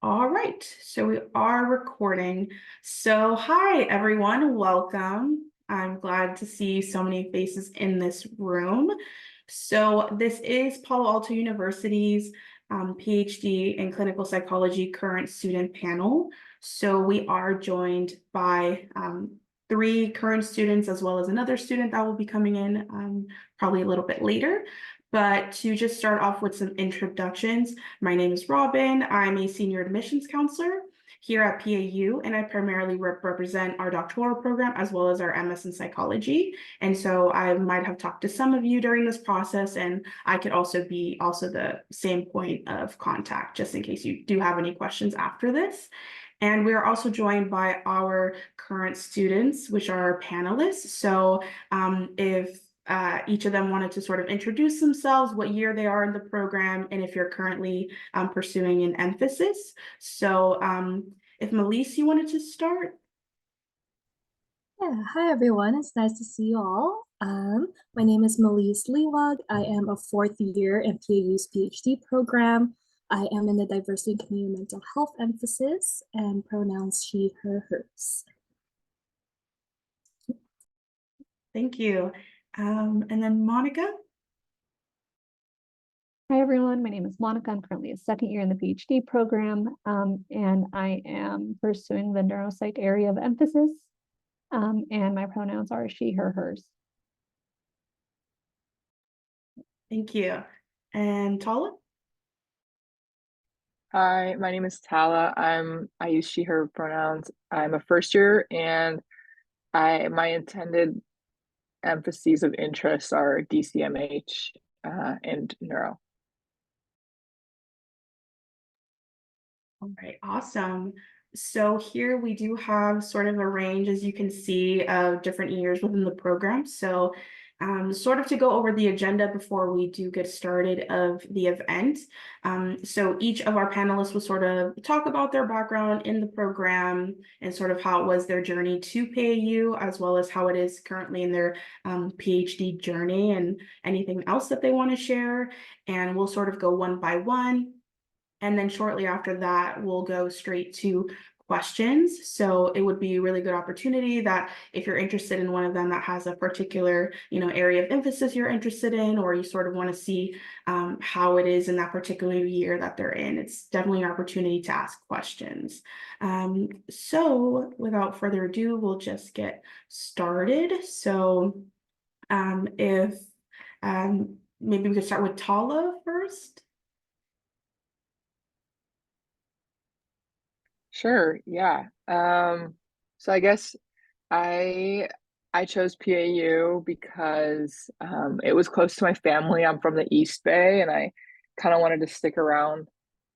All right, so we are recording. So hi everyone, welcome. I'm glad to see so many faces in this room. So this is Palo Alto University's PhD in clinical psychology current student panel. So we are joined by three current students as well as another student that will be coming in probably a little bit later. But to just start off with some introductions, my name is Robin. I'm a senior admissions counselor here at PAU, and I primarily represent our doctoral program as well as our MS in psychology. And so I might have talked to some of you during this process, and I could also be the same point of contact, just in case you do have any questions after this. And we are also joined by our current students, which are our panelists. So if each of them wanted to sort of introduce themselves, what year they are in the program, and if you're currently pursuing an emphasis. So if Melise, you wanted to start? Yeah, hi everyone. It's nice to see you all. My name is Melise Liwag. I am a fourth year in PAU's PhD program. I am in the diversity and community mental health emphasis and pronouns she, her, hers. Thank you. And then Monica? Hi, everyone. My name is Monica. I'm currently a second year in the PhD program, and I am pursuing the neuropsych area of emphasis, and my pronouns are she, her, hers. Thank you. And Tala? Hi, my name is Tala. I use she, her pronouns. I'm a first year and my intended emphases of interest are DCMH and neuro. All right, awesome. So here we do have sort of a range, as you can see, of different years within the program. So sort of to go over the agenda before we do get started of the event. So each of our panelists will sort of talk about their background in the program and sort of how it was their journey to PAU, as well as how it is currently in their PhD journey and anything else that they want to share. And we'll sort of go one by one. And then shortly after that, we'll go straight to questions. So it would be a really good opportunity that if you're interested in one of them that has a particular, area of emphasis you're interested in, or you sort of want to see how it is in that particular year that they're in, it's definitely an opportunity to ask questions. So without further ado, we'll just get started. So if maybe we could start with Tala first. Sure, yeah. So I guess I chose PAU because it was close to my family. I'm from the East Bay and I kind of wanted to stick around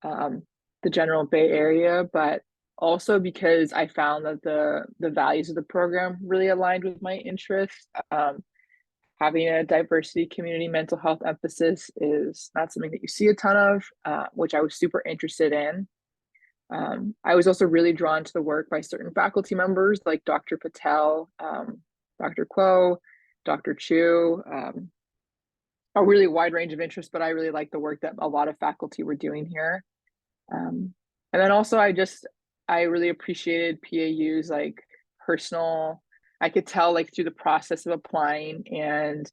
the general Bay Area, but also because I found that the values of the program really aligned with my interests. Having a diversity community mental health emphasis is not something that you see a ton of, which I was super interested in. I was also really drawn to the work by certain faculty members like Dr. Patel, Dr. Kuo, Dr. Chu, a really wide range of interests, but I really like the work that a lot of faculty were doing here. And then also I really appreciated PAU's like personal, I could tell like through the process of applying and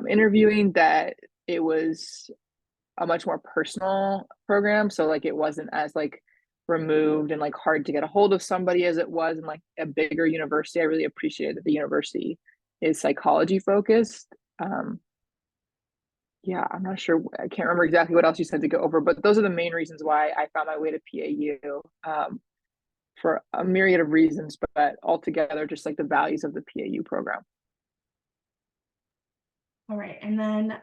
interviewing that it was a much more personal program. So like it wasn't as like removed and like hard to get a hold of somebody as it was in like a bigger university. I really appreciated that the university is psychology focused. Yeah, I'm not sure. I can't remember exactly what else you said to go over, but those are the main reasons why I found my way to PAU for a myriad of reasons, but altogether just like the values of the PAU program. All right, and then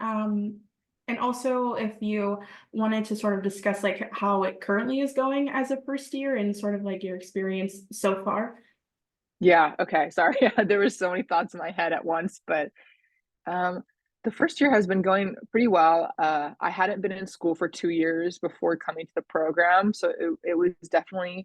and also if you wanted to sort of discuss like how it currently is going as a first year and sort of like your experience so far. Yeah, okay, sorry. There was so many thoughts in my head at once, but the first year has been going pretty well. I hadn't been in school for 2 years before coming to the program, so it was definitely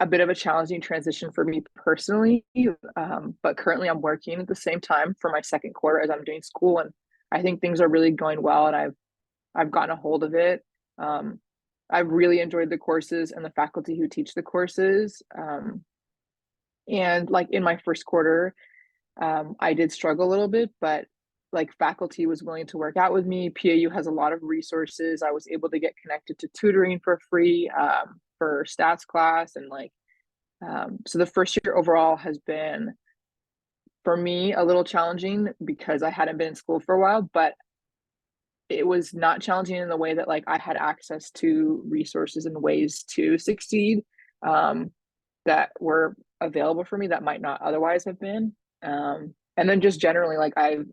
a bit of a challenging transition for me personally. But currently I'm working at the same time for my second quarter as I'm doing school, and I think things are really going well, and I've gotten a hold of it. I've really enjoyed the courses and the faculty who teach the courses. And like in my first quarter, I did struggle a little bit, but like faculty was willing to work out with me. PAU has a lot of resources. I was able to get connected to tutoring for free for stats class. And like, so the first year overall has been, for me, a little challenging because I hadn't been in school for a while, but it was not challenging in the way that like I had access to resources and ways to succeed that were available for me that might not otherwise have been. And then just generally, like I've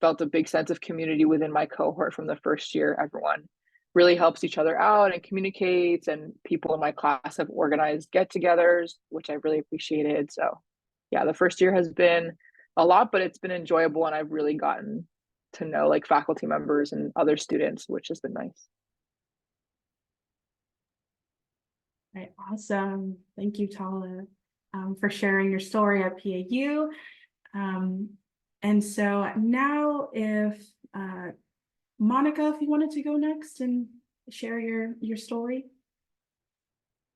felt a big sense of community within my cohort from the first year. Everyone really helps each other out and communicates, and people in my class have organized get-togethers, which I really appreciated. So yeah, the first year has been a lot, but it's been enjoyable, and I've really gotten to know like faculty members and other students, which has been nice. Right, awesome. Thank you, Tala, for sharing your story at PAU. And so now if Monica, if you wanted to go next and share your story.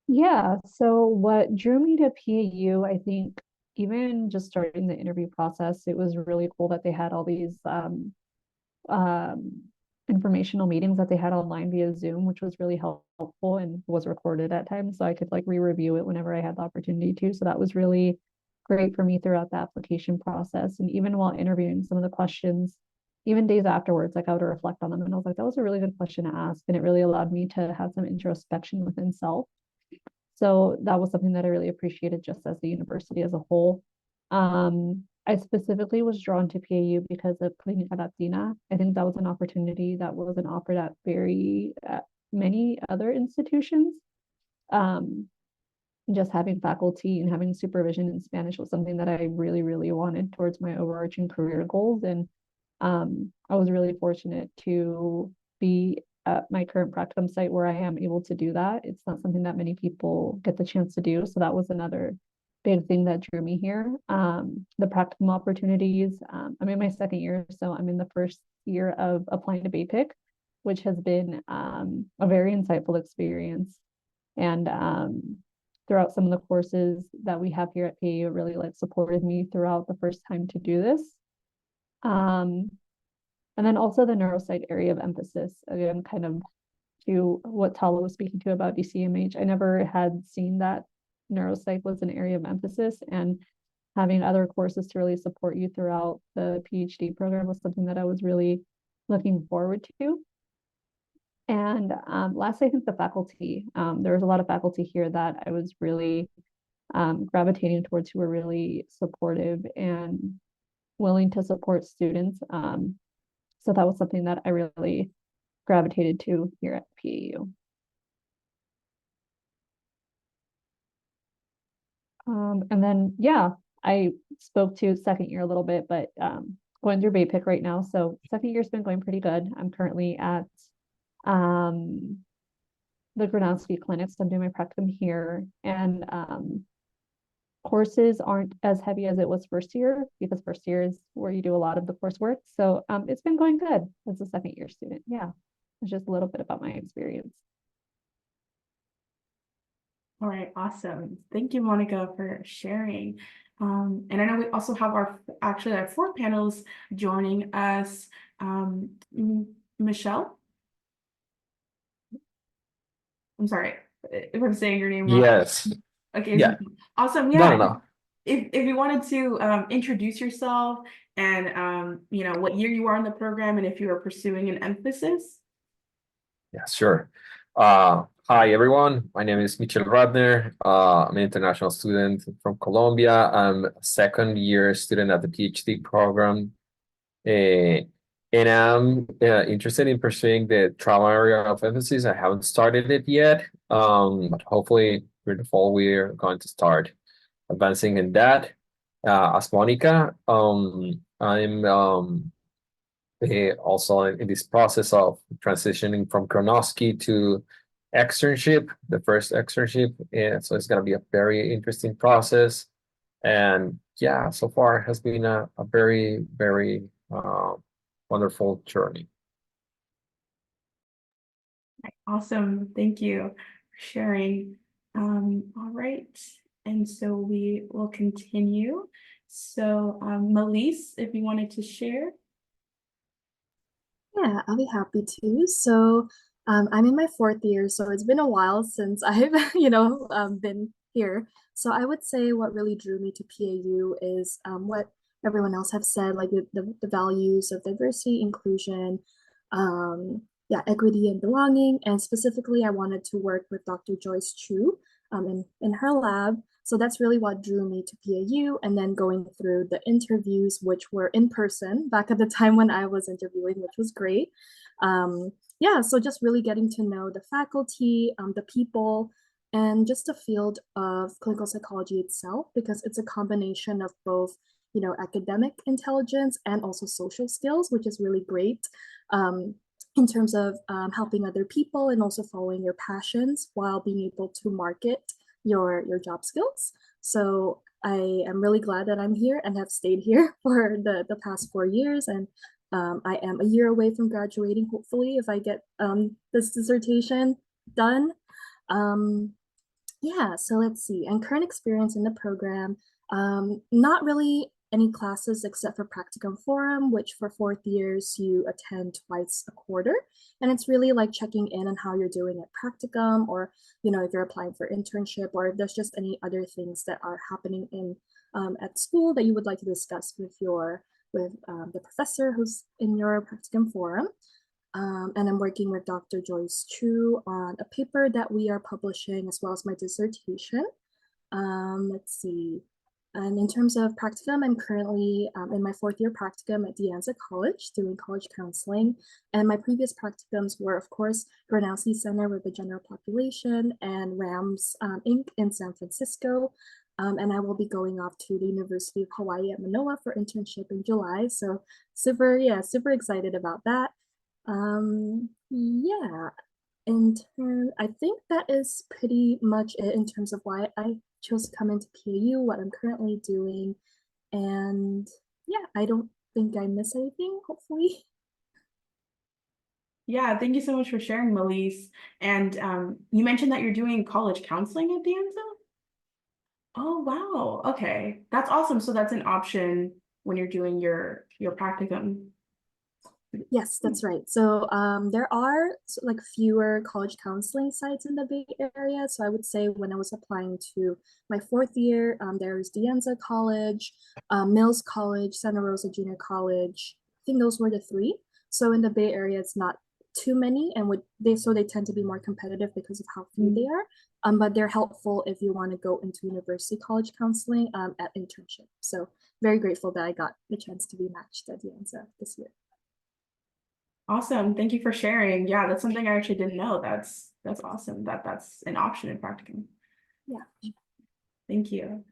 Yeah, so what drew me to PAU, I think even just starting the interview process, it was really cool that they had all these informational meetings that they had online via Zoom, which was really helpful and was recorded at times. So I could like re-review it whenever I had the opportunity to. So that was really great for me throughout the application process. And even while interviewing, some of the questions, even days afterwards, like I would reflect on them and I was like, that was a really good question to ask. And it really allowed me to have some introspection within self. So that was something that I really appreciated just as the university as a whole. I specifically was drawn to PAU because of Clínica Latina. I think that was an opportunity that wasn't offered at very many other institutions. Just having faculty and having supervision in Spanish was something that I really, really wanted towards my overarching career goals. And I was really fortunate to be at my current practicum site where I am able to do that. It's not something that many people get the chance to do. So that was another big thing that drew me here. The practicum opportunities. I'm in my second year, so I'm in the first year of applying to BAPIC, which has been a very insightful experience. And throughout some of the courses that we have here at PAU, it really like supported me throughout the first time to do this. And then also the neuropsych area of emphasis, again, kind of to what Tala was speaking to about DCMH. I never had seen that neuropsych was an area of emphasis, and having other courses to really support you throughout the PhD program was something that I was really looking forward to. And lastly, I think the faculty. There was a lot of faculty here that I was really gravitating towards, who were really supportive and willing to support students. So that was something that I really gravitated to here at PAU. And then, yeah, I spoke to second year a little bit, but going through BAPIC right now. So second year's been going pretty good. I'm currently at the Gronowski clinics. I'm doing my practicum here, and courses aren't as heavy as it was first year, because first year is where you do a lot of the coursework. So it's been going good as a second year student. Yeah, it's just a little bit about my experience. All right, awesome. Thank you, Monica, for sharing. And I know we also have our four panels joining us. Michelle? I'm sorry if I'm saying your name wrong. Yes. Okay, Yeah. awesome. No, Yeah. no, no. If you wanted to introduce yourself and you know, what year you are in the program and if you are pursuing an emphasis. Yeah, sure. Hi, everyone. My name is Michel Radner. I'm an international student from Colombia. I'm a second year student at the PhD program. And I'm interested in pursuing the trauma area of emphasis. I haven't started it yet, but hopefully through the fall we're going to start advancing in that. As Monica, I'm also in this process of transitioning from Gronowski to externship, the first externship, and so it's going to be a very interesting process. And yeah, so far it has been a very, very wonderful journey. Awesome. Thank you for sharing. All right. And so we will continue. So, Melise, if you wanted to share. Yeah, I'll be happy to. So, I'm in my fourth year, so it's been a while since I've, been here. So I would say what really drew me to PAU is what everyone else have said, like the values of diversity, inclusion, yeah, equity and belonging. And specifically, I wanted to work with Dr. Joyce Chu in her lab. So that's really what drew me to PAU. And then going through the interviews, which were in person back at the time when I was interviewing, which was great. Yeah, so just really getting to know the faculty, the people, and just the field of clinical psychology itself, because it's a combination of both, academic intelligence and also social skills, which is really great. In terms of helping other people and also following your passions while being able to market your job skills. So I am really glad that I'm here and have stayed here for the past 4 years. And I am a year away from graduating, hopefully, if I get this dissertation done. Yeah, so let's see. And current experience in the program, not really any classes except for practicum forum, which for fourth years you attend twice a quarter. And it's really like checking in on how you're doing at practicum, or if you're applying for internship, or if there's just any other things that are happening in at school that you would like to discuss with the professor who's in your practicum forum. And I'm working with Dr. Joyce Chu on a paper that we are publishing, as well as my dissertation. Let's see. And in terms of practicum, I'm currently in my fourth year practicum at De Anza College doing college counseling. And my previous practicums were, of course, Granowski Center with the general population and RAMS Inc. in San Francisco. And I will be going off to the University of Hawaii at Manoa for internship in July. So super excited about that. Yeah, I think that is pretty much it in terms of why I chose to come into PAU, what I'm currently doing, and yeah, I don't think I miss anything, hopefully. Yeah, thank you so much for sharing, Melise. And you mentioned that you're doing college counseling at the Anza? Oh, wow. Okay. That's awesome. So that's an option when you're doing your practicum. Yes, that's right. So there are like fewer college counseling sites in the Bay Area. So I would say when I was applying to my fourth year, there's De Anza College, Mills College, Santa Rosa Junior College. I think those were the three. So in the Bay Area, it's not too many, and they tend to be more competitive because of how few they are. But they're helpful if you want to go into university college counseling at internship. So very grateful that I got the chance to be matched at De Anza this year. Awesome. Thank you for sharing. Yeah, that's something I actually didn't know. That's awesome that that's an option in practicum. Yeah. Thank you.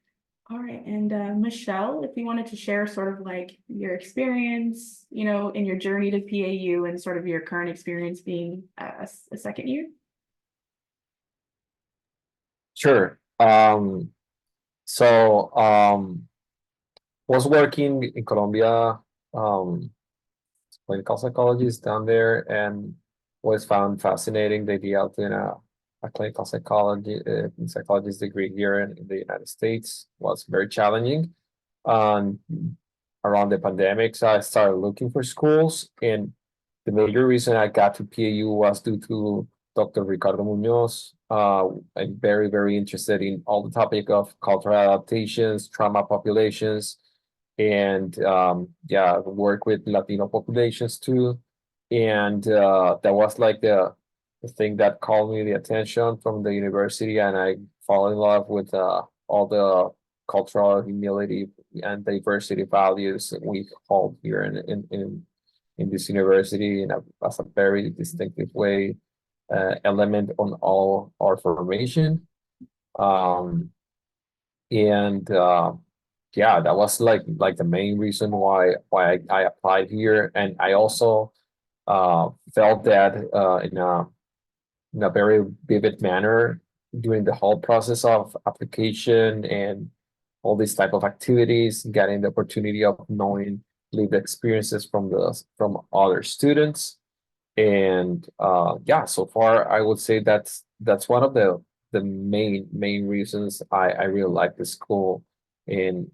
All right. And Michelle, if you wanted to share sort of like your experience, in your journey to PAU and sort of your current experience being a second year. Sure. So was working in Colombia, clinical psychologist down there, and was found fascinating the idea of doing a clinical psychologist degree here in the United States. Was very challenging. Around the pandemic, so I started looking for schools, and the major reason I got to PAU was due to Dr. Ricardo Munoz. I'm very, very interested in all the topic of cultural adaptations, trauma populations, and work with Latino populations too. And that was like the thing that called me the attention from the university, and I fall in love with all the cultural humility and diversity values that we hold here in this university as a very distinctive way element on all our formation. That was like the main reason why I applied here, and I also felt that in a very vivid manner during the whole process of application and all these type of activities, getting the opportunity of knowing lived experiences from other students. And yeah, so far I would say that's one of the main reasons I really like the school. And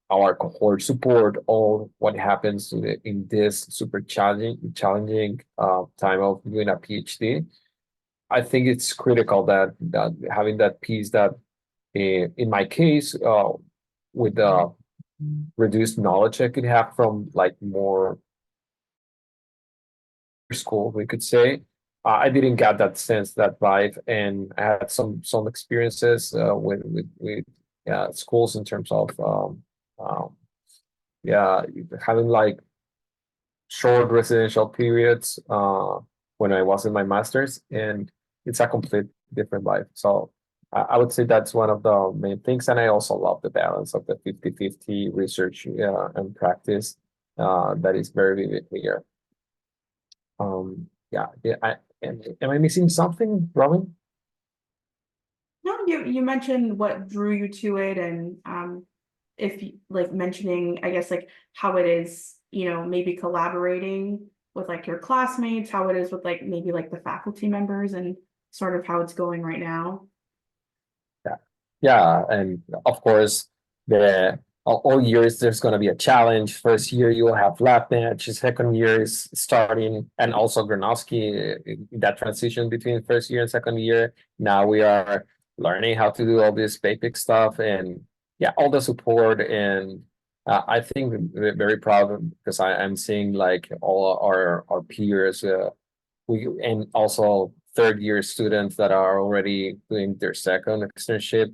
our cohort support all what happens in this super challenging time of doing a PhD. I think it's critical that having that piece that in my case with the reduced knowledge I could have from like more school, we could say. I didn't get that sense, that vibe, and I had some experiences with schools in terms of um, yeah, having like short residential periods when I was in my master's, and it's a complete different life. So I would say that's one of the main things, and I also love the balance of the 50-50 research and practice that is very vivid here. Yeah, am I missing something, Robin? No, you mentioned what drew you to it, and if like mentioning, I guess, like how it is, maybe collaborating with like your classmates, how it is with like maybe like the faculty members, and sort of how it's going right now. Yeah, and of course, the all years there's going to be a challenge. First year you will have lab bench. Second year is starting, and also Gronowski, that transition between first year and second year. Now we are learning how to do all this basic stuff, and yeah, all the support. And I think we're very proud because I'm seeing like all our peers. And also third year students that are already doing their second externship.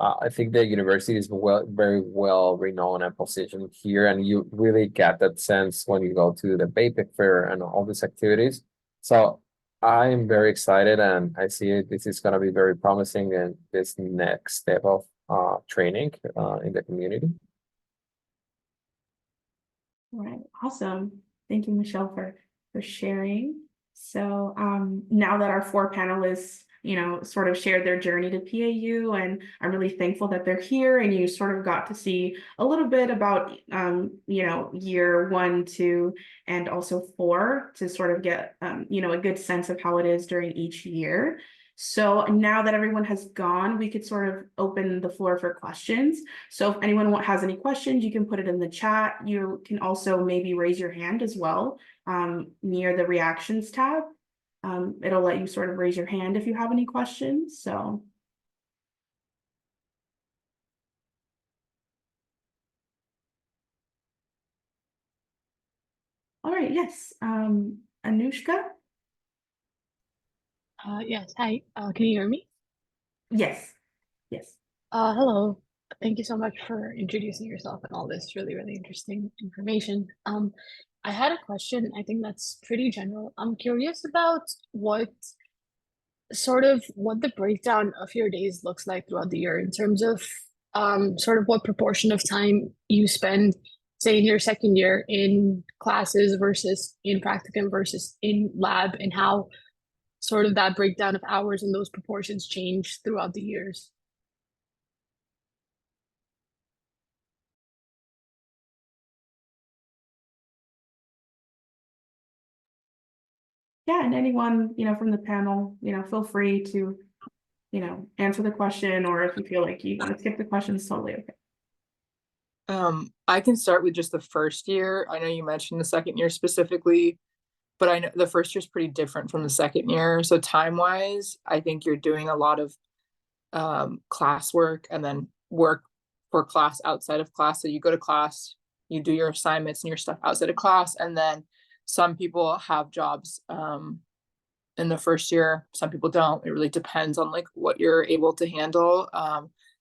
I think the university is very well renowned and positioned here, and you really get that sense when you go to the BAPIC fair and all these activities. So I'm very excited, and I see this is going to be very promising in this next step of training in the community. All right, awesome. Thank you, Michelle, for sharing. So now that our four panelists, sort of shared their journey to PAU, and I'm really thankful that they're here, and you sort of got to see a little bit about, year 1, 2, and also 4 to sort of get, a good sense of how it is during each year. So now that everyone has gone, we could sort of open the floor for questions. So if anyone has any questions, you can put it in the chat. You can also maybe raise your hand as well near the reactions tab. It'll let you sort of raise your hand if you have any questions. So. All right, yes. Anushka? Yes, hi. Can you hear me? Yes, yes. Hello. Thank you so much for introducing yourself and all this really, really interesting information. I had a question. I think that's pretty general. I'm curious about what the breakdown of your days looks like throughout the year in terms of sort of what proportion of time you spend, say, in your second year in classes versus in practicum versus in lab, and how sort of that breakdown of hours and those proportions change throughout the years. Yeah, and anyone, from the panel, feel free to, answer the question, or if you feel like you want to skip the question, it's totally okay. I can start with just the first year. I know you mentioned the second year specifically, but I know the first year is pretty different from the second year. So time-wise, I think you're doing a lot of classwork and then work for class outside of class. So you go to class, you do your assignments and your stuff outside of class, and then some people have jobs in the first year, some people don't. It really depends on like what you're able to handle.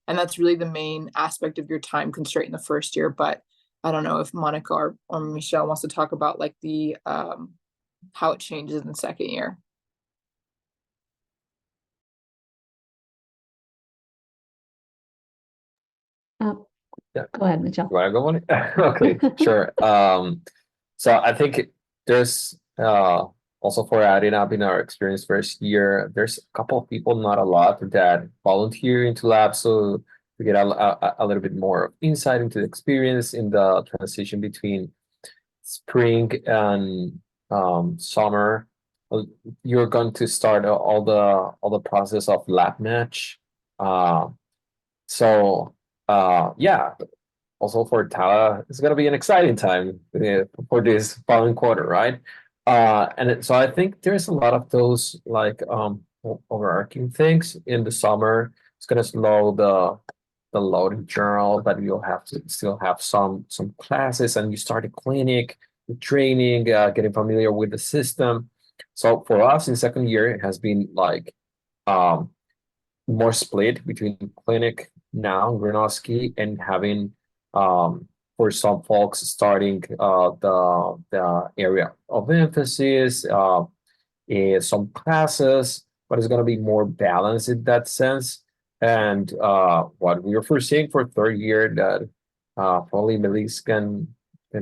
And that's really the main aspect of your time constraint in the first year. But I don't know if Monica or Michelle wants to talk about like the how it changes in the second year. Yeah. Go ahead, Michelle. You want to go on it? Okay, sure. So I think there's also for adding up in our experience first year, there's a couple of people, not a lot, that volunteer into labs. So to get a little bit more insight into the experience in the transition between spring and summer, you're going to start all the process of lab match. So yeah, also for Tala, it's gonna be an exciting time for this following quarter, right? So I think there's a lot of those like overarching things in the summer. It's gonna slow the load in general, but you'll have to still have some classes, and you start a clinic, training, getting familiar with the system. So for us in second year, it has been like um, more split between clinic now, Gronowski, and having for some folks starting the area of emphasis, some classes, but it's going to be more balanced in that sense. And what we are foreseeing for third year that probably Melissa can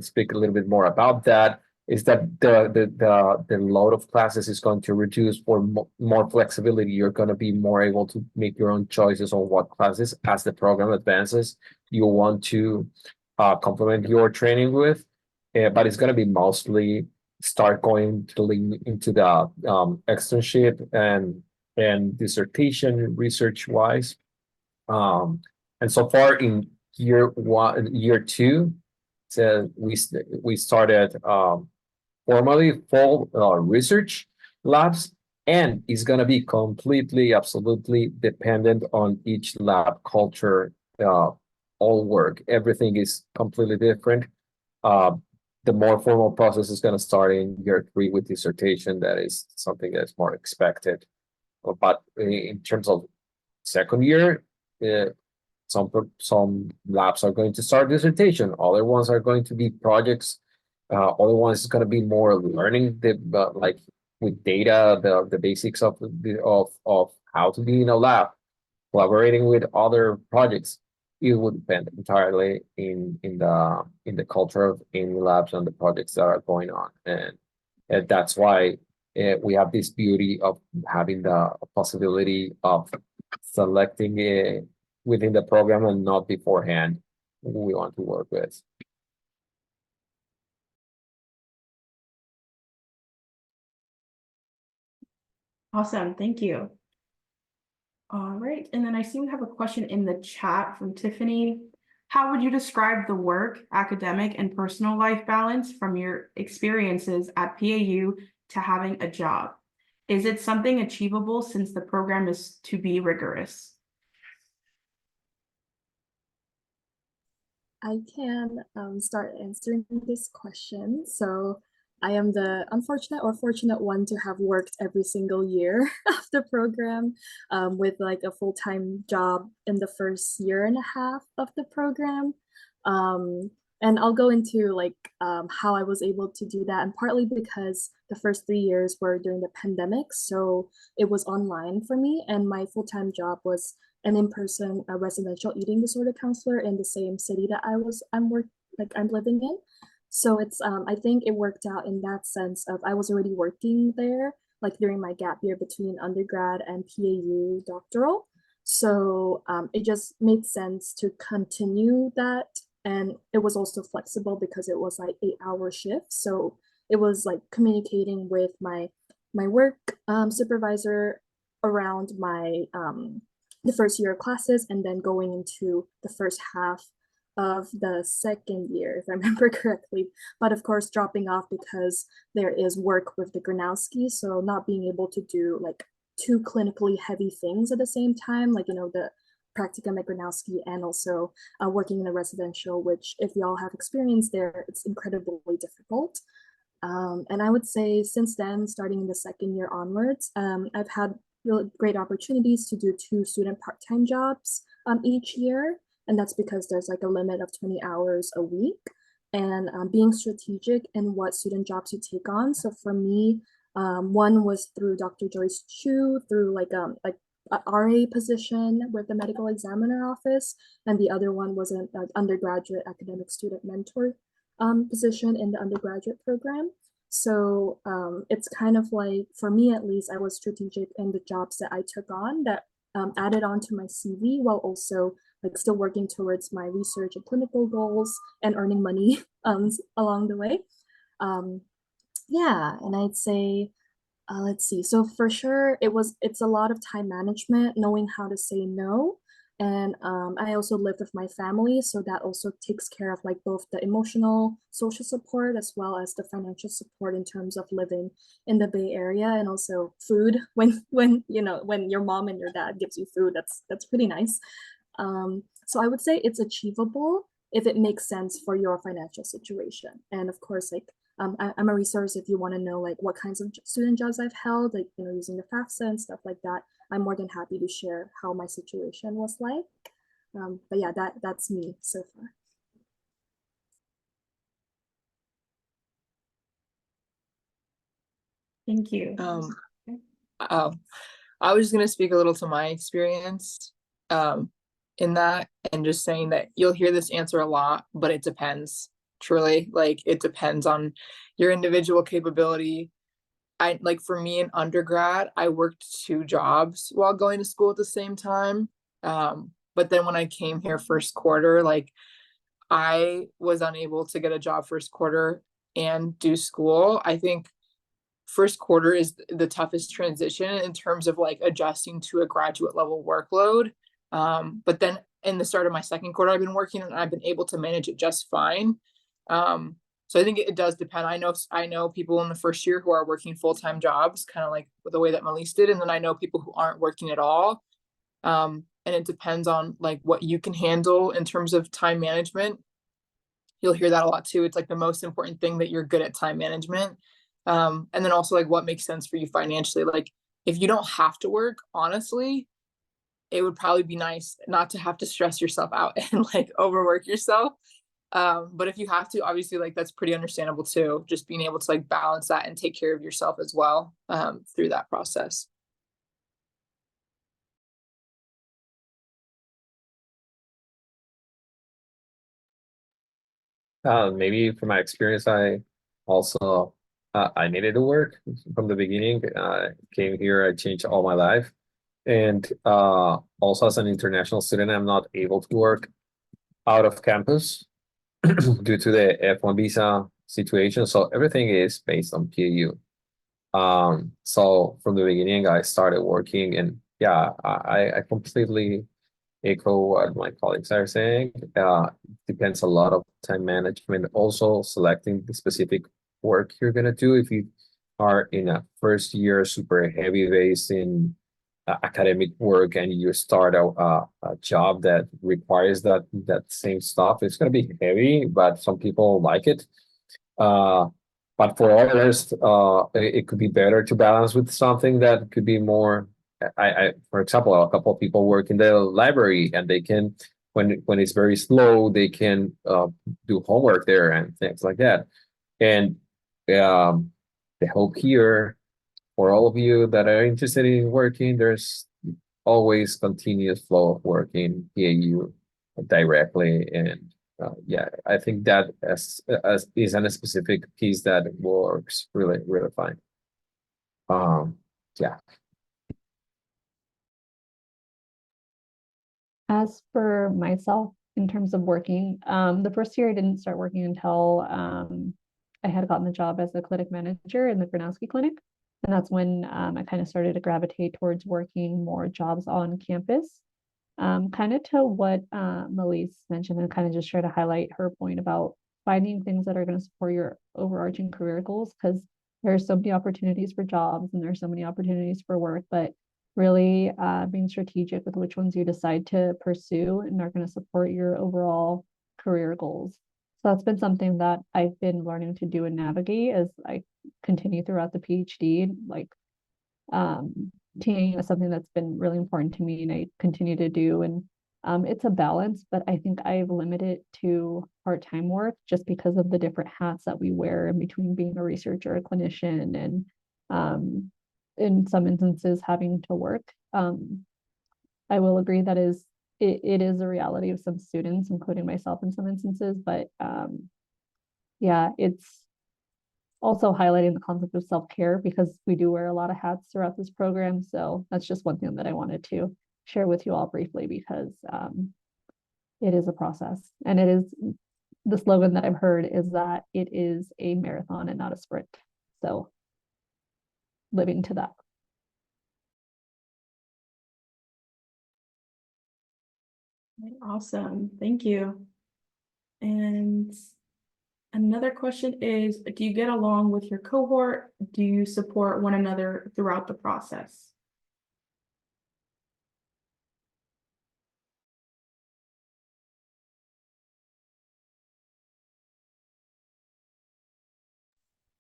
speak a little bit more about that is that the load of classes is going to reduce for more flexibility. You're going to be more able to make your own choices on what classes as the program advances you want to complement your training with, but it's going to be mostly start going to lean into the externship and dissertation research wise. And so far in year two, so we started formally full research labs, and it's going to be completely, absolutely dependent on each lab culture. All work, everything is completely different. The more formal process is going to start in year three with dissertation. That is something that's more expected. But in terms of second year, some labs are going to start dissertation. Other ones are going to be projects. Other ones is going to be more learning like with data, the basics of how to be in a lab, collaborating with other projects. It would depend entirely in the culture of any labs and the projects that are going on, and that's why we have this beauty of having the possibility of selecting within the program and not beforehand who we want to work with. Awesome, thank you. All right, and then I see we have a question in the chat from Tiffany. How would you describe the work, academic, and personal life balance from your experiences at PAU to having a job? Is it something achievable since the program is to be rigorous? I can start answering this question. So I am the unfortunate or fortunate one to have worked every single year of the program with like a full-time job in the first year and a half of the program. And I'll go into like how I was able to do that, and partly because the first 3 years were during the pandemic, so it was online for me, and my full-time job was an in-person residential eating disorder counselor in the same city that I'm living in. So it's I think it worked out in that sense of I was already working there like during my gap year between undergrad and PAU doctoral. So it just made sense to continue that, and it was also flexible because it was like 8-hour shifts. So it was like communicating with my work supervisor around my the first year of classes, and then going into the first half of the second year, if I remember correctly. But of course, dropping off because there is work with the Gronowski, so not being able to do like two clinically heavy things at the same time, like, you know, the practicum at Gronowski and also working in a residential, which if y'all have experience there, it's incredibly difficult. And I would say since then, starting in the second year onwards, I've had really great opportunities to do 2 student part-time jobs each year. And that's because there's like a limit of 20 hours a week, and being strategic in what student jobs you take on. So for me, one was through Dr. Joyce Chu, through like a RA position with the medical examiner office. And the other one was an undergraduate academic student mentor position in the undergraduate program. So it's kind of like, for me at least, I was strategic in the jobs that I took on that added on to my CV, while also like still working towards my research and clinical goals and earning money along the way. Yeah, and I'd say, let's see. So for sure, it's a lot of time management, knowing how to say no. And I also live with my family, so that also takes care of like both the emotional, social support as well as the financial support in terms of living in the Bay Area, and also food. When your mom and your dad gives you food, that's pretty nice. So I would say it's achievable if it makes sense for your financial situation. And of course, like I'm a resource if you want to know like what kinds of student jobs I've held, like using the FAFSA and stuff like that. I'm more than happy to share how my situation was like. But yeah, that's me so far. Thank you. I was just going to speak a little to my experience in that, and just saying that you'll hear this answer a lot, but it depends. Truly, like it depends on your individual capability. Like for me in undergrad, I worked 2 jobs while going to school at the same time. But then when I came here first quarter, like I was unable to get a job first quarter and do school. I think first quarter is the toughest transition in terms of like adjusting to a graduate level workload. But then in the start of my second quarter, I've been working and I've been able to manage it just fine. So I think it does depend. I know people in the first year who are working full-time jobs, kind of like the way that Melise did, and then I know people who aren't working at all. And it depends on like what you can handle in terms of time management. You'll hear that a lot too. It's like the most important thing that you're good at time management. And then also like what makes sense for you financially. Like if you don't have to work, honestly, it would probably be nice not to have to stress yourself out and like overwork yourself. But if you have to, obviously like that's pretty understandable too. Just being able to like balance that and take care of yourself as well through that process. Maybe from my experience, I also I needed to work from the beginning. I came here, I changed all my life, and also as an international student, I'm not able to work out of campus due to the F1 visa situation. So everything is based on PAU. So from the beginning, I started working, and yeah, I completely echo what my colleagues are saying. Depends a lot of time management, also selecting the specific work you're gonna do. If you are in a first year super heavy based in academic work and you start a job that requires that same stuff, it's gonna be heavy, but some people like it. But for others, it could be better to balance with something that could be more. For example, a couple of people work in the library, and they can, when it's very slow, they can do homework there and things like that. And the hope here for all of you that are interested in working, there's always continuous flow of work in PAU directly, and yeah, I think that as is a specific piece that works really, really fine. Yeah. As for myself, in terms of working, the first year I didn't start working until I had gotten the job as a clinic manager in the Gronowski Clinic. And that's when I kind of started to gravitate towards working more jobs on campus. Kind of to what Melise mentioned, and kind of just try to highlight her point about finding things that are going to support your overarching career goals, because there are so many opportunities for jobs and there's so many opportunities for work, but really being strategic with which ones you decide to pursue and are going to support your overall career goals. So that's been something that I've been learning to do and navigate as I continue throughout the PhD. Like teaching is something that's been really important to me and I continue to do. And it's a balance, but I think I've limited to part-time work just because of the different hats that we wear in between being a researcher, a clinician, and in some instances having to work. I will agree that it is a reality of some students, including myself in some instances, but yeah, it's also highlighting the concept of self-care because we do wear a lot of hats throughout this program. So that's just one thing that I wanted to share with you all briefly because it is a process, and it is the slogan that I've heard is that it is a marathon and not a sprint. So living to that. Awesome. Thank you. And another question is, do you get along with your cohort? Do you support one another throughout the process?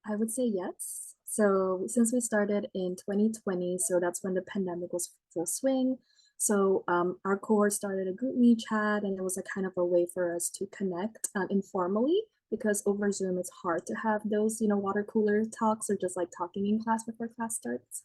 I would say yes. So since we started in 2020, so that's when the pandemic was full swing. So our cohort started a group me chat, and it was a kind of a way for us to connect informally, because over Zoom it's hard to have those, water cooler talks or just like talking in class before class starts.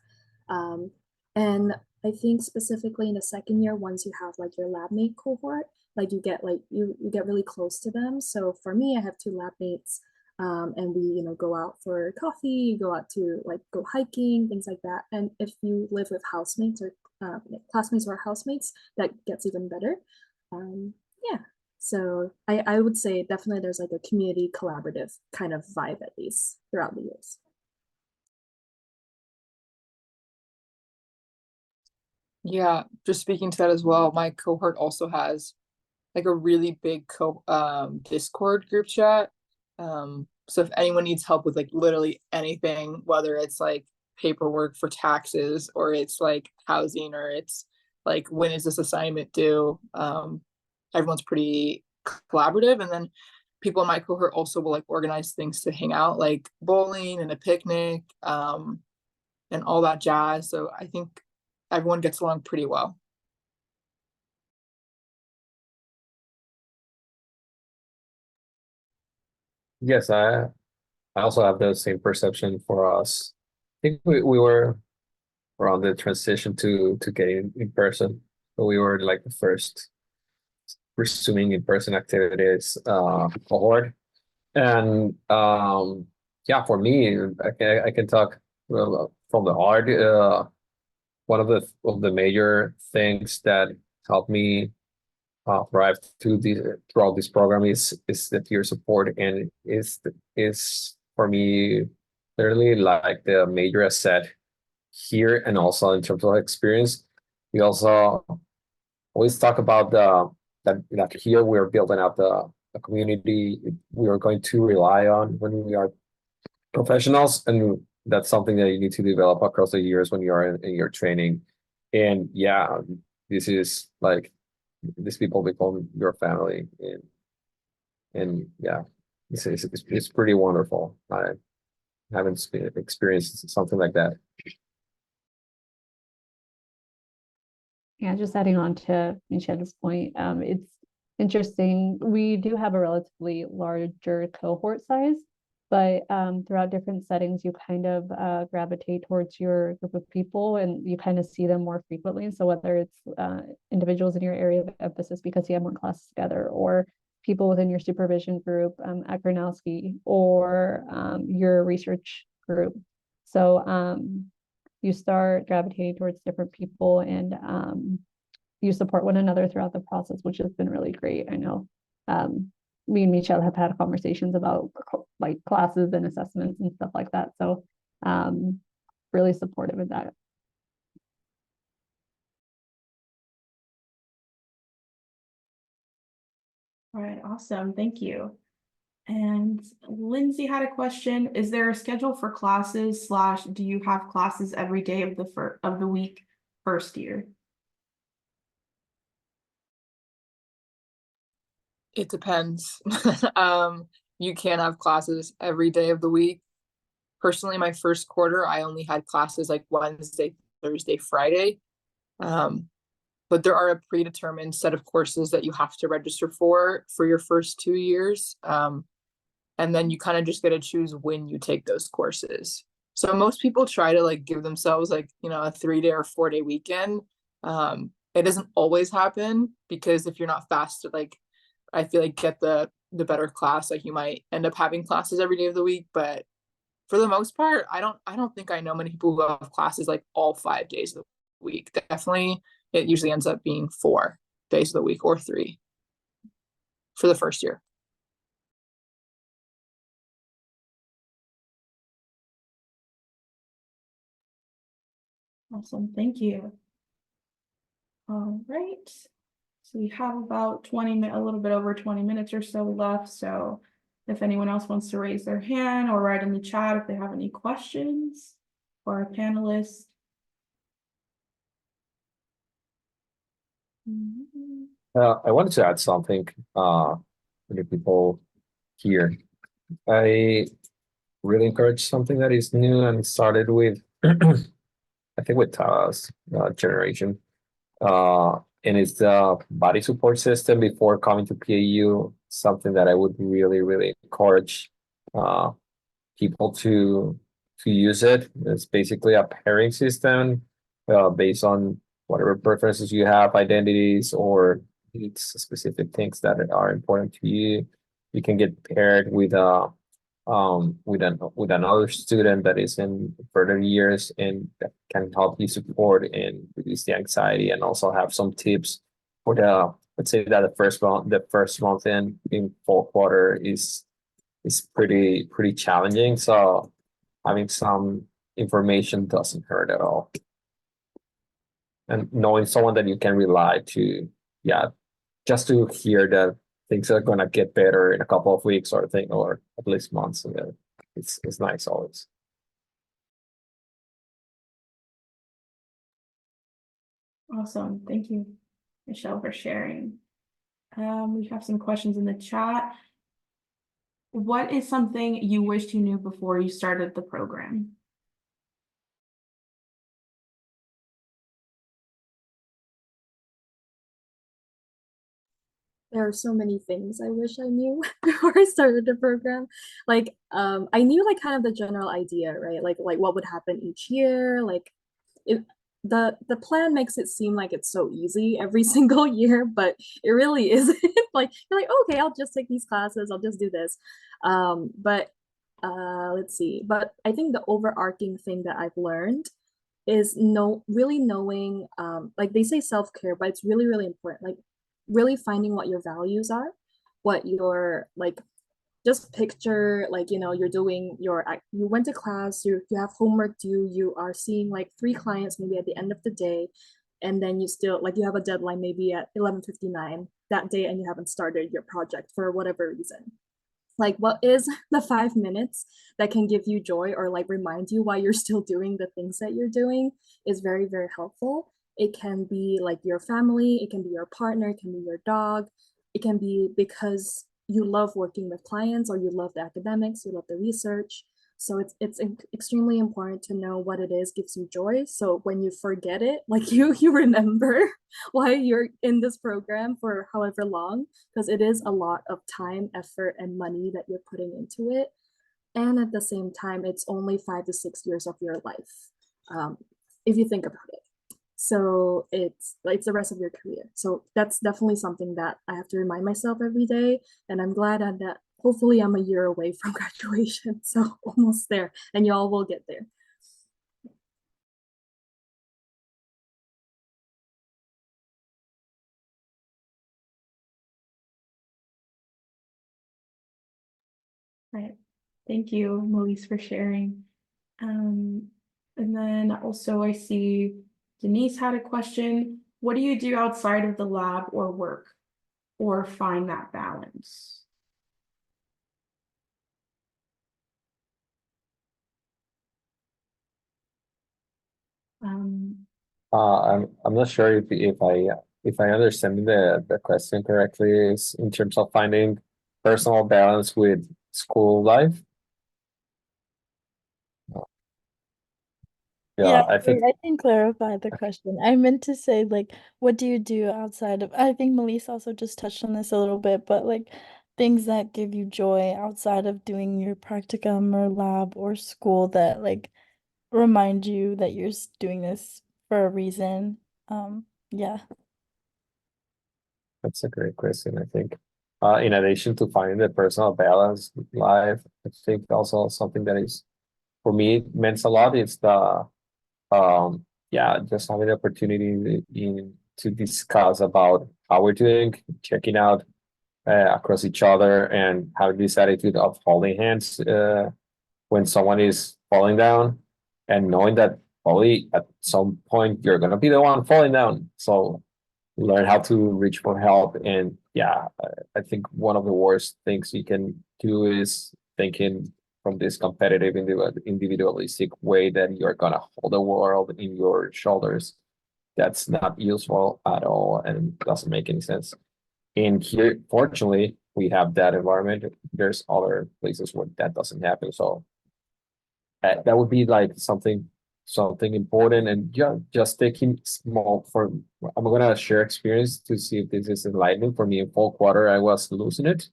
Um, and I think specifically in the second year, once you have like your lab mate cohort, like you get really close to them. So for me, I have two lab mates. And we go out for coffee, go out to go hiking, things like that. And if you live with housemates or classmates or housemates, that gets even better. Yeah, so I would say definitely there's like a community collaborative kind of vibe, at least throughout the years. Yeah, just speaking to that as well, my cohort also has like a really big Discord group chat. So if anyone needs help with like literally anything, whether it's like paperwork for taxes or it's like housing or it's like when is this assignment due, everyone's pretty collaborative. And then people in my cohort also will like organize things to hang out, like bowling and a picnic, and all that jazz. So I think everyone gets along pretty well. Yes, I also have the same perception for us. I think we were around the transition to getting in person. So we were like the first resuming in-person activities cohort. And yeah, for me, I can talk from the art. One of the major things that helped me thrive throughout this program is the peer support, and is for me clearly like the major asset here, and also in terms of experience. We also always talk about that here we're building out the community we are going to rely on when we are professionals, and that's something that you need to develop across the years when you are in your training. And yeah, this is like these people become your family, and yeah, it's pretty wonderful. I haven't experienced something like that. Yeah, just adding on to Michelle's point, it's interesting. We do have a relatively larger cohort size, but throughout different settings, you kind of gravitate towards your group of people and you kind of see them more frequently. So whether it's individuals in your area of emphasis because you have more classes together, or people within your supervision group at Gronowski, or your research group. So you start gravitating towards different people, and you support one another throughout the process, which has been really great. I know me and Michelle have had conversations about like classes and assessments and stuff like that. So really supportive of that. All right, awesome. Thank you. And Lindsay had a question. Is there a schedule for classes / do you have classes every day of the week first year? It depends. You can have classes every day of the week. Personally, my first quarter, I only had classes like Wednesday, Thursday, Friday. But there are a predetermined set of courses that you have to register for your first 2 years. And then you kind of just get to choose when you take those courses. So most people try to like give themselves like, a 3-day or 4-day weekend. It doesn't always happen, because if you're not fast to like, I feel like get the better class, like you might end up having classes every day of the week. But for the most part, I don't think I know many people who have classes like all 5 days of the week. Definitely, it usually ends up being 4 days of the week or 3 for the first year. Awesome, thank you. All right, so we have about 20 minutes, a little bit over 20 minutes or so left. So if anyone else wants to raise their hand or write in the chat if they have any questions for our panelists. I wanted to add something for the people here. I really encourage something that is new and started with, I think with Tara's generation. And it's the body support system before coming to PAU, something that I would really, really encourage people to use it. It's basically a pairing system based on whatever preferences you have, identities, or needs, specific things that are important to you. You can get paired with with another student that is in further years and that can help you support and reduce the anxiety, and also have some tips for the, let's say that the first month in fourth quarter is pretty challenging. So having some information doesn't hurt at all. And knowing someone that you can rely to, yeah, just to hear that things are gonna get better in a couple of weeks or at least months, and it's nice always. Awesome, thank you, Michelle, for sharing. We have some questions in the chat. What is something you wished you knew before you started the program? There are so many things I wish I knew before I started the program. Like, I knew like kind of the general idea, right? Like what would happen each year. Like, it, the plan makes it seem like it's so easy every single year, but it really isn't. Like, you're like, okay, I'll just take these classes, I'll just do this. But let's see. But I think the overarching thing that I've learned is really knowing, like they say self-care, but it's really, really important. Like really finding what your values are, what your like, just picture like, you know, you're doing you went to class, you have homework due, you are seeing like 3 clients maybe at the end of the day, and then you still like you have a deadline maybe at 11:59 that day and you haven't started your project for whatever reason. Like what is the 5 minutes that can give you joy or like remind you why you're still doing the things that you're doing is very, very helpful. It can be like your family, it can be your partner, it can be your dog, it can be because you love working with clients or you love the academics, you love the research. So it's extremely important to know what it is gives you joy. So when you forget it, like you remember why you're in this program for however long, because it is a lot of time, effort, and money that you're putting into it. And at the same time, it's only 5 to 6 years of your life, if you think about it. So it's the rest of your career. So that's definitely something that I have to remind myself every day. And I'm glad that hopefully I'm a year away from graduation. So almost there, and y'all will get there. Right. Thank you, Melise, for sharing. And then also I see Denise had a question. What do you do outside of the lab or work, or find that balance? I'm not sure if I understand the question correctly, is in terms of finding personal balance with school life. Yeah, I think I can clarify the question. I meant to say, like, what do you do outside of, I think Melissa also just touched on this a little bit, but like things that give you joy outside of doing your practicum or lab or school that like remind you that you're doing this for a reason. Yeah. that's a great question. I think, in addition to finding the personal balance with life, I think also something that is, for me, meant a lot. It's the yeah, just having the opportunity to discuss about how we're doing, checking out across each other, and having this attitude of holding hands when someone is falling down, and knowing that probably at some point you're gonna be the one falling down. So learn how to reach for help. And yeah, I think one of the worst things you can do is thinking from this competitive individualistic way that you're gonna hold the world in your shoulders. That's not useful at all and doesn't make any sense. And here, fortunately, we have that environment. There's other places where that doesn't happen. So that would be like something important. And just taking small for I'm gonna share experience to see if this is enlightening. For me in fall quarter, I was losing it.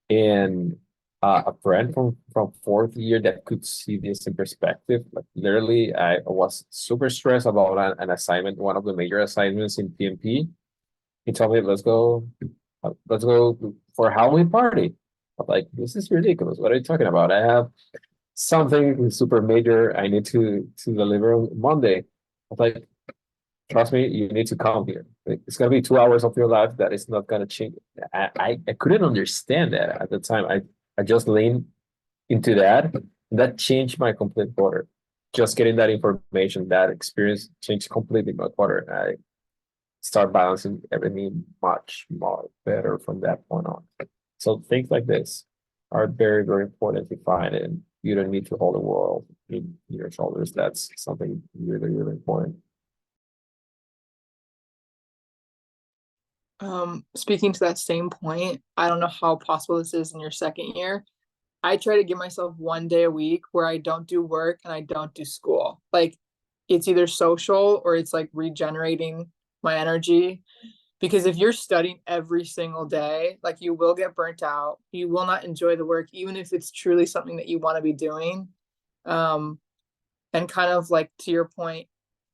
And a friend from fourth year that could see this in perspective. Like literally, I was super stressed about an assignment, one of the major assignments in PMP. He told me, let's go for a Halloween party. I'm like, this is ridiculous. What are you talking about? I have something super major I need to deliver on Monday. I'm like, trust me, you need to come here. It's gonna be 2 hours of your life that is not gonna change. I couldn't understand that at the time. I just leaned into that. That changed my complete quarter. Just getting that information, that experience changed completely my quarter. I start balancing everything much more better from that point on. So things like this are very, very important to find, and you don't need to hold the world in your shoulders. That's something really, really important. Speaking to that same point, I don't know how possible this is in your second year. I try to give myself 1 day a week where I don't do work and I don't do school. Like it's either social or it's like regenerating my energy. Because if you're studying every single day, like you will get burnt out. You will not enjoy the work, even if it's truly something that you want to be doing. And kind of like to your point,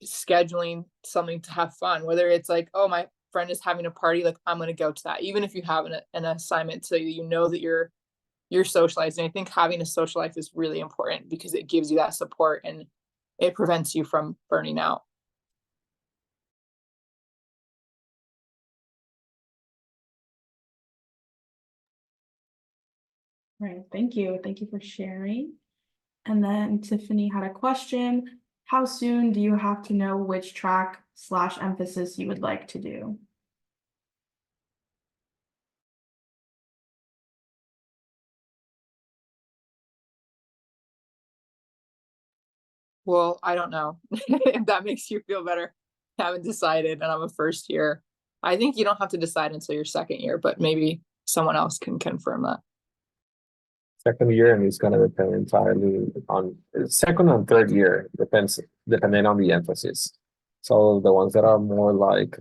scheduling something to have fun, whether it's like, oh, my friend is having a party, like I'm going to go to that, even if you have an assignment, so you know that you're socializing. I think having a social life is really important because it gives you that support and it prevents you from burning out. Right, thank you. Thank you for sharing. And then Tiffany had a question. How soon do you have to know which track/emphasis you would like to do? Well, I don't know if that makes you feel better. I haven't decided and I'm a first year. I think you don't have to decide until your second year, but maybe someone else can confirm that. Second year, and it's gonna depend entirely on second and third year, depending on the emphasis. So the ones that are more like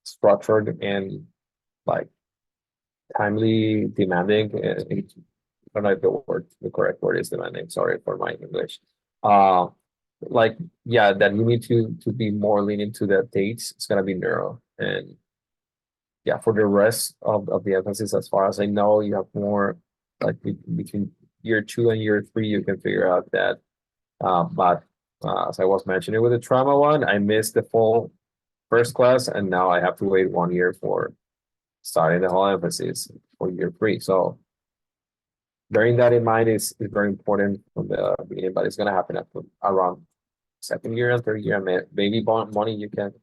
structured and like timely demanding, I don't know if the correct word is demanding. Sorry for my English. Uh, like yeah, that you need to be more leaning to the dates. It's gonna be neuro, and yeah, for the rest of the emphasis, as far as I know, you have more like between year 2 and year 3, you can figure out that. But as I was mentioning with the trauma one, I missed the full first class, and now I have to wait 1 year for starting the whole emphasis for year 3. So bearing that in mind is very important from the beginning, but it's gonna happen at around second year and third year. Maybe money, you can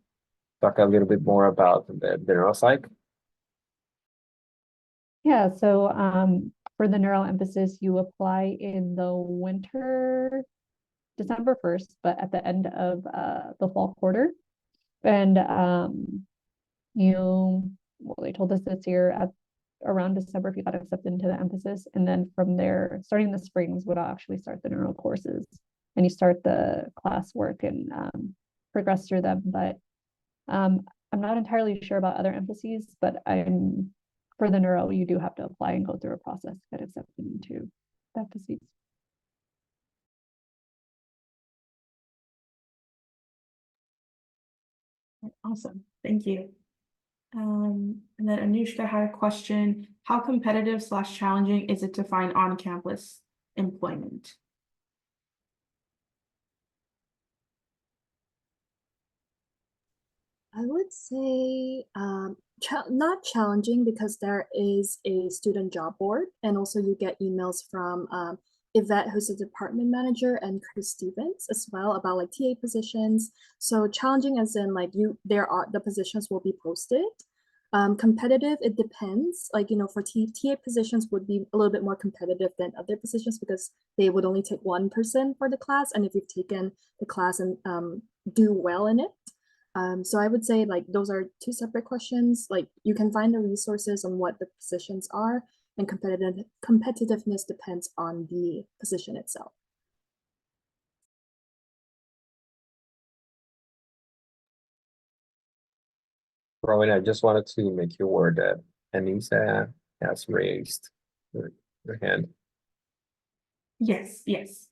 talk a little bit more about the neuropsych. Yeah, so for the neural emphasis, you apply in the winter, December 1st, but at the end of the fall quarter. And they told us this year at around December if you got accepted into the emphasis. And then from there, starting the springs would actually start the neural courses. And you start the classwork and progress through them. But I'm not entirely sure about other emphases, but for the neuro, you do have to apply and go through a process to get accepted into the emphases. Awesome, thank you. And then Anushka had a question. How competitive/challenging is it to find on-campus employment? I would say not challenging because there is a student job board, and also you get emails from Yvette, who's the department manager, and Chris Stevens as well about like TA positions. So challenging as in like the positions will be posted. Competitive, it depends. Like, for TA positions would be a little bit more competitive than other positions because they would only take one person for the class. And if you've taken the class and do well in it. So I would say like those are two separate questions. Like you can find the resources on what the positions are, and competitiveness depends on the position itself. Rowan, I just wanted to make you aware that Anissa has raised her hand. Yes, yes.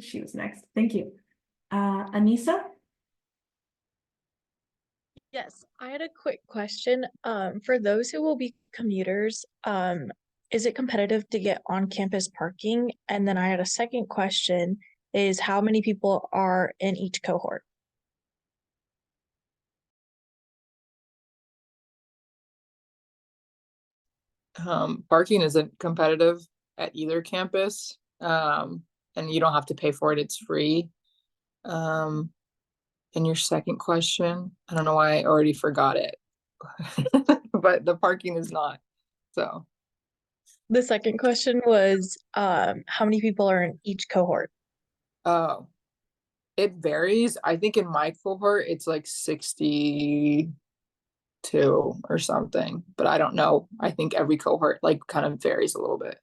She was next. Thank you. Anissa? Yes, I had a quick question. For those who will be commuters, is it competitive to get on-campus parking? And then I had a second question is how many people are in each cohort? Parking isn't competitive at either campus, and you don't have to pay for it, it's free. And your second question, I don't know why I already forgot it, but the parking is not, so. The second question was how many people are in each cohort? Oh, it varies. I think in my cohort, it's like 62 or something, but I don't know. I think every cohort like kind of varies a little bit.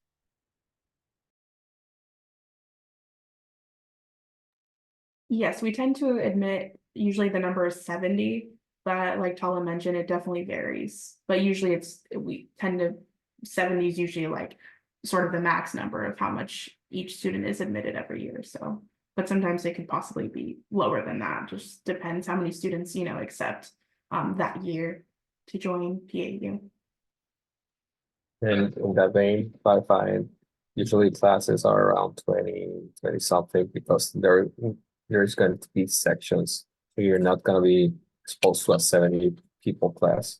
Yes, we tend to admit usually the number is 70, but like Tala mentioned, it definitely varies. But usually we tend to 70 is usually like sort of the max number of how much each student is admitted every year. So, but sometimes it could possibly be lower than that. Just depends how many students, accept that year to join PAU. And in that vein, I find usually classes are around 20 something because there's going to be sections. So you're not going to be exposed to a 70 people class.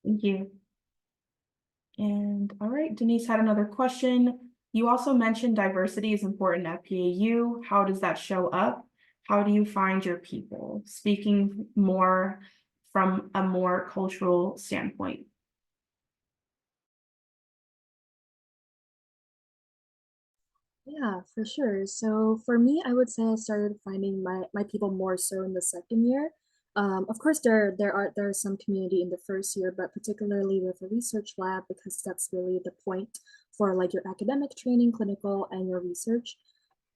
Thank you. And all right, Denise had another question. You also mentioned diversity is important at PAU. How does that show up? How do you find your people? Speaking more from a more cultural standpoint. Yeah, for sure. So for me, I would say I started finding my people more so in the second year. Of course, there are some community in the first year, but particularly with a research lab, because that's really the point for like your academic training, clinical, and your research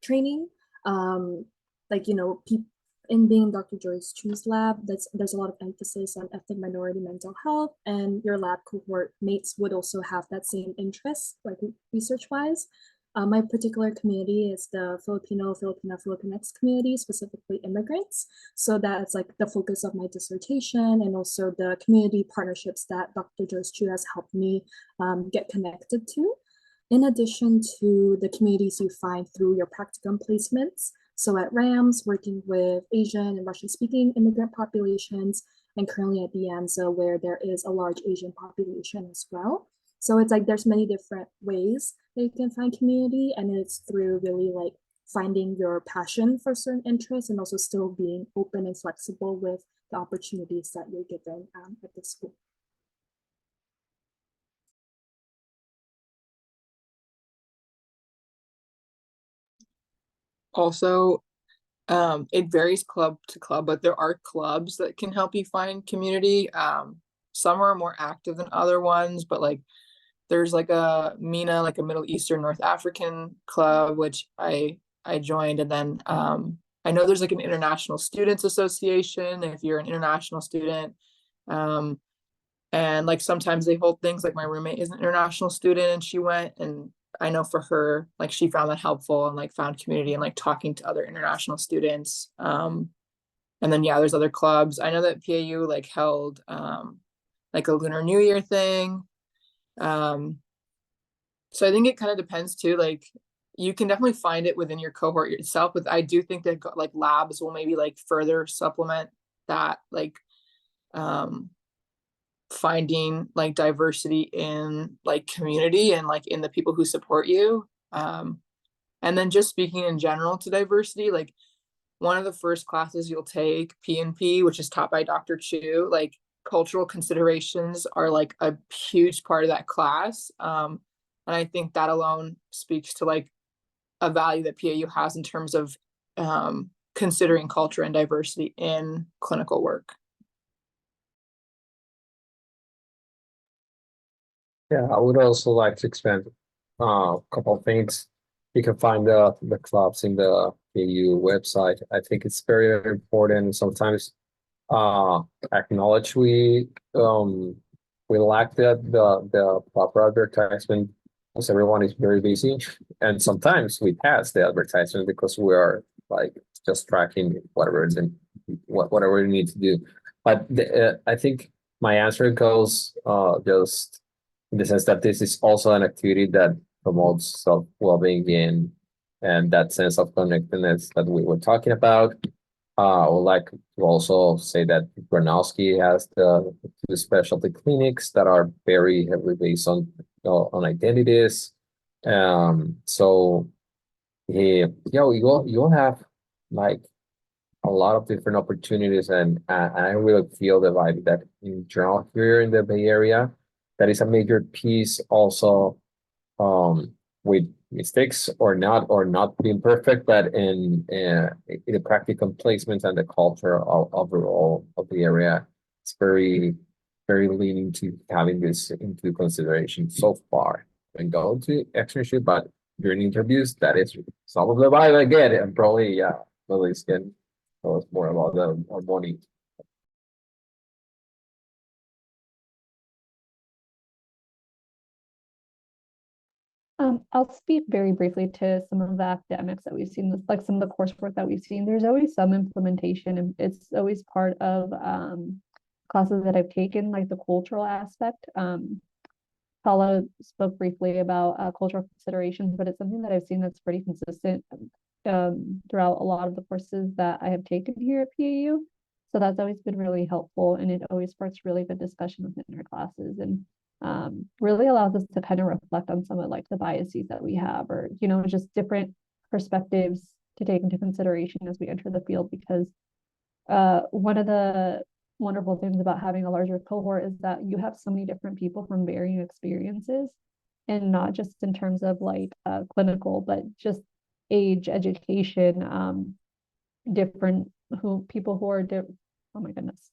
training. Like in being Dr. Joyce Chu's lab, there's a lot of emphasis on ethnic minority mental health, and your lab cohort mates would also have that same interest, like research wise. My particular community is the Filipinx community, specifically immigrants. So that's like the focus of my dissertation, and also the community partnerships that Dr. Joyce Chu has helped me get connected to. In addition to the communities you find through your practicum placements. So at RAMS, working with Asian and Russian speaking immigrant populations, and currently at the ANZA, where there is a large Asian population as well. So it's like there's many different ways that you can find community, and it's through really like finding your passion for certain interests and also still being open and flexible with the opportunities that you're given at the school. Also, it varies club to club, but there are clubs that can help you find community. Some are more active than other ones, but like there's like a MENA, like a Middle Eastern North African club, which I joined. And then I know there's like an International Students Association if you're an international student. And like sometimes they hold things, like my roommate is an international student and she went, and I know for her, like she found that helpful and like found community and like talking to other international students. And then yeah, there's other clubs. I know that PAU like held like a Lunar New Year thing. So I think it kind of depends too. Like you can definitely find it within your cohort itself, but I do think that like labs will maybe like further supplement that, like finding like diversity in like community and like in the people who support you. And then just speaking in general to diversity, like one of the first classes you'll take, P&P, which is taught by Dr. Chu, like cultural considerations are like a huge part of that class. And I think that alone speaks to like a value that PAU has in terms of considering culture and diversity in clinical work. Yeah, I would also like to expand a couple of things. You can find the clubs in the PAU website. I think it's very important. Sometimes acknowledge we lack the proper advertisement because everyone is very busy, and sometimes we pass the advertisement because we are like just tracking whatever whatever we need to do. But I think my answer goes just in the sense that this is also an activity that promotes self-well-being and that sense of connectedness that we were talking about. I would like to also say that Gronowski has the specialty clinics that are very heavily based on identities. So you'll have like a lot of different opportunities, and I really feel the vibe that in general here in the Bay Area, that is a major piece also with mistakes or not being perfect, but in the practical placement and the culture of overall of the area, it's very leaning to having this into consideration so far when going to externship. But during interviews, that is some of the vibe I get, and probably Lily's can tell us more about the money. I'll speak very briefly to some of the academics that we've seen, like some of the coursework that we've seen. There's always some implementation, and it's always part of classes that I've taken, like the cultural aspect. Palo spoke briefly about cultural considerations, but it's something that I've seen that's pretty consistent throughout a lot of the courses that I have taken here at PAU. So that's always been really helpful, and it always sparks really good discussion within our classes, and really allows us to kind of reflect on some of like the biases that we have, or just different perspectives to take into consideration as we enter the field. Because one of the wonderful things about having a larger cohort is that you have so many different people from varying experiences, and not just in terms of like clinical, but just age, education, different people who are oh my goodness,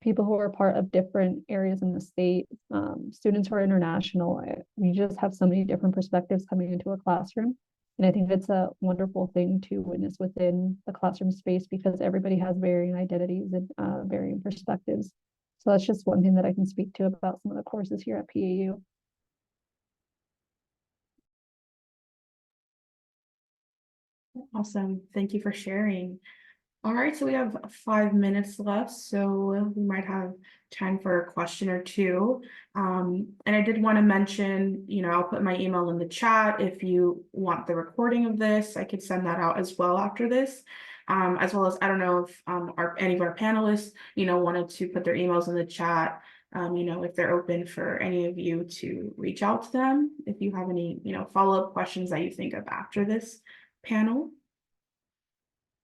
people who are part of different areas in the state, students who are international. We just have so many different perspectives coming into a classroom. And I think it's a wonderful thing to witness within the classroom space, because everybody has varying identities and varying perspectives. So that's just one thing that I can speak to about some of the courses here at PAU. Awesome. Thank you for sharing. All right, so we have 5 minutes left, so we might have time for a question or two. And I did want to mention, I'll put my email in the chat. If you want the recording of this, I could send that out as well after this. As well as, I don't know if any of our panelists, wanted to put their emails in the chat, if they're open for any of you to reach out to them, if you have any, follow-up questions that you think of after this panel.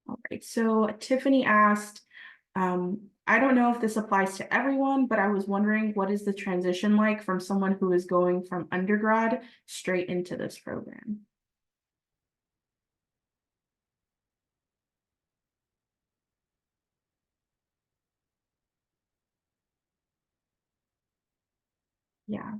All right, so Tiffany asked, I don't know if this applies to everyone, but I was wondering, what is the transition like from someone who is going from undergrad straight into this program? Yeah,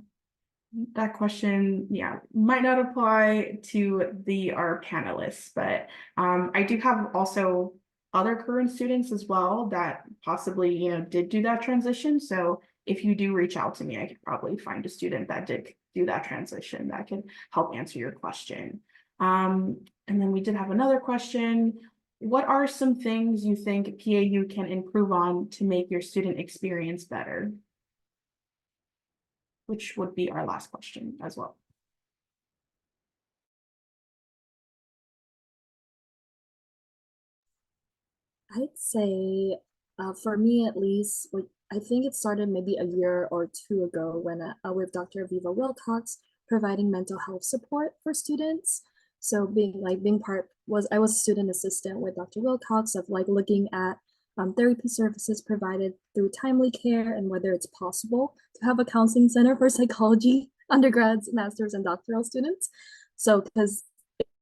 that question, might not apply to our panelists, but I do have also other current students as well that possibly, did do that transition. So if you do reach out to me, I could probably find a student that did do that transition that could help answer your question. And then we did have another question. What are some things you think PAU can improve on to make your student experience better? Which would be our last question as well. I'd say For me, at least, like I think it started maybe a year or two ago when with Dr. Aviva Wilcox providing mental health support for students. So being part was I was a student assistant with Dr. Wilcox of like looking at therapy services provided through timely care and whether it's possible to have a counseling center for psychology undergrads, masters, and doctoral students. So because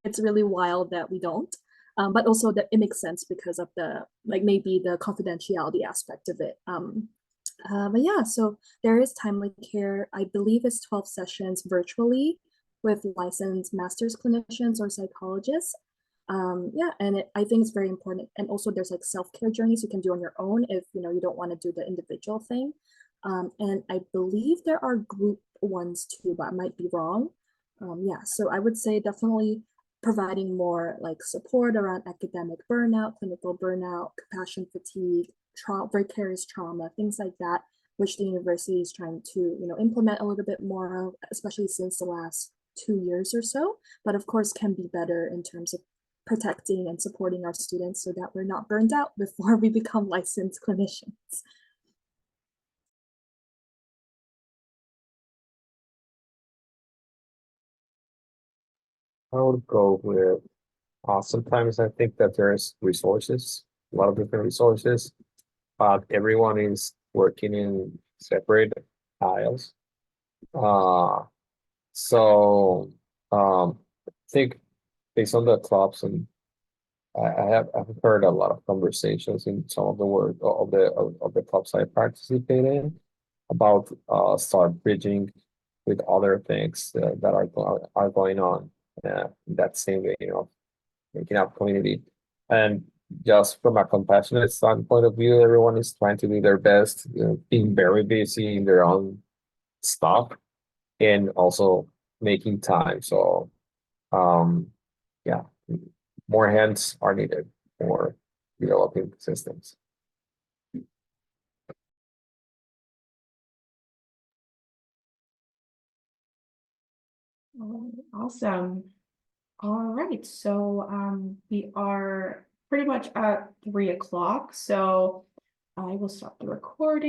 it's really wild that we don't. But also that it makes sense because of the like maybe the confidentiality aspect of it. But yeah, so there is timely care. I believe it's 12 sessions virtually with licensed master's clinicians or psychologists. Yeah, and I think it's very important. And also there's like self-care journeys you can do on your own if you don't want to do the individual thing. And I believe there are group ones too, but I might be wrong. Yeah, so I would say definitely providing more like support around academic burnout, clinical burnout, compassion fatigue, vicarious trauma, things like that, which the university is trying to implement a little bit more of, especially since the last 2 years or so. But of course, can be better in terms of protecting and supporting our students so that we're not burned out before we become licensed clinicians. I would go with sometimes I think that there's resources, a lot of different resources, but everyone is working in separate aisles. So I think based on the clubs, and I've heard a lot of conversations in some of the work of the clubs I participate in about start bridging with other things that are going on in that same way, making up community. And just from a compassionate standpoint of view, everyone is trying to do their best, being very busy in their own stuff and also making time. So yeah, more hands are needed for developing systems. Awesome. All right, so we are pretty much at 3 o'clock, so I will stop the recording.